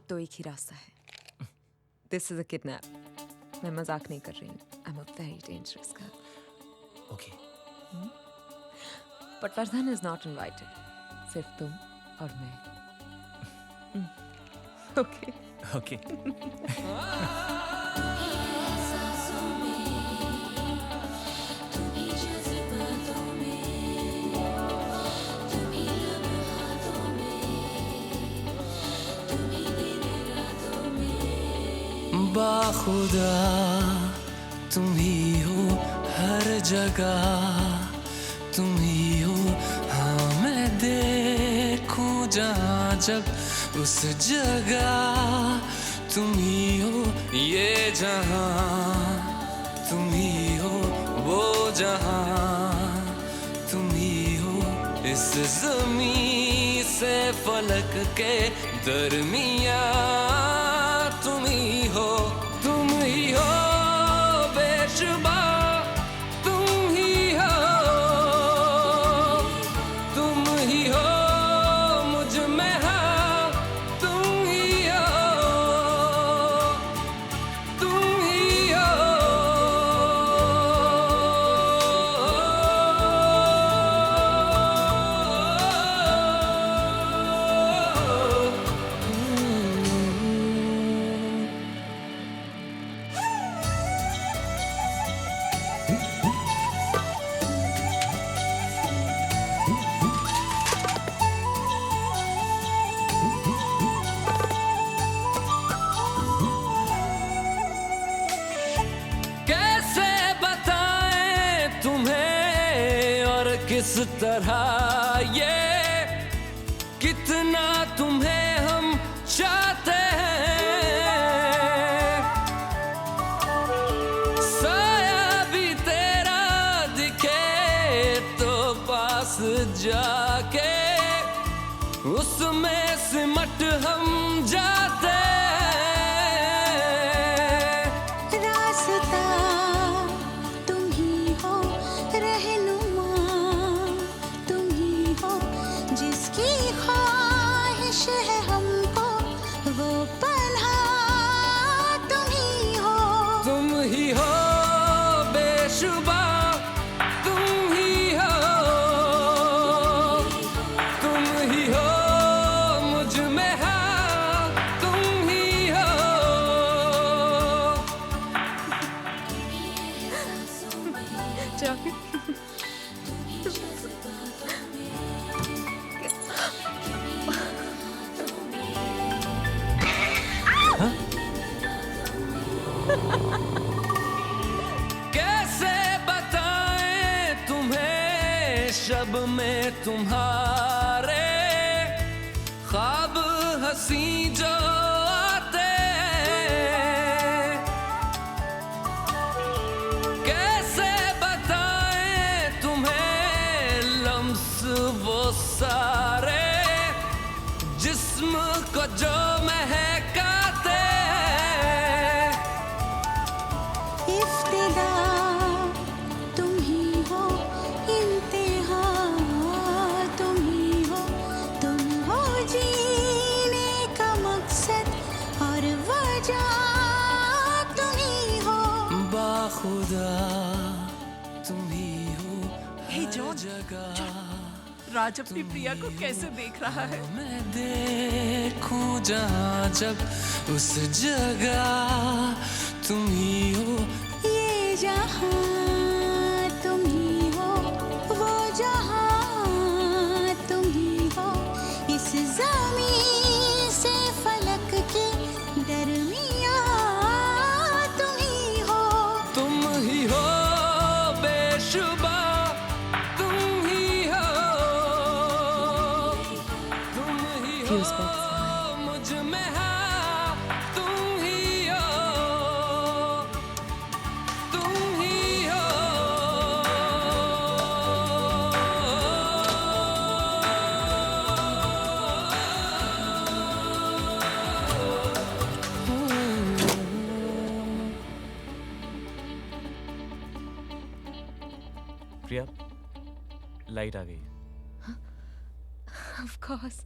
अब तो एक ही रास्ता है. This is a kidnap. मैं मजाक नहीं कर रही हूँ. I'm a very dangerous girl. Okay. But Vardhan is not invited. सिर्फ तुम और मैं. Okay. Okay. बाखुदा तुम ही हो हर जगह, तुम ही हो. हाँ मैं देखूं जहाँ जब उस जगह तुम ही हो. ये जहाँ तुम ही हो, वो जहाँ तुम ही हो. इस ज़मीं से फलक के दरमियाँ तुम ही हो. तुम ही हो बेशुबा, तुम ही हो. तुम ही हो मुझ में, हाँ तुम ही हो. तुम ही हो. कैसे बताएं तुम्हें और किस तरह ये, कितना तुम्हें हम चाहते हैं. साया भी तेरा दिखे तो पास जाके उसमें सिमट हम जाते हैं. रास्ता तुम ही हो, रहनुमा तुम ही हो. जिसकी ख्वाहिश है हमको वो पन्हा तुम ही हो. तुम ही हो बेशुबा, तुम ही हो. तुम ही हो मुझ में, हाँ तुम ही हो. जाके कैसे बताएं तुम्हें शब में तुम्हारे ख्वाब हंसी जो आते हैं. कैसे बताएं तुम्हें लम्स वो सारे जिस्म को जो महकाते हैं. इफ्तिदा तुम ही हो, इंतहा तुम ही हो. तुम हो जीने का मकसद और वजह तुम ही हो. बाखुदा तुम ही हो हे हर जॉन, जगह. राज अपनी प्रिया को कैसे देख रहा है. मैं देखूं जहाँ जब उस जगह तुम ही हो. ये जहाँ तुम ही हो, वो जहाँ तुम ही हो. इस ज़मीं से फलक के दरमियाँ तुम ही हो. तुम ही हो बेशुबा, तुम ही हो. तुम ही हो Fuse box मुझ में, हाँ तुम ही हो. तुम ही हो. प्रिया, लाइट आ गई. Of course.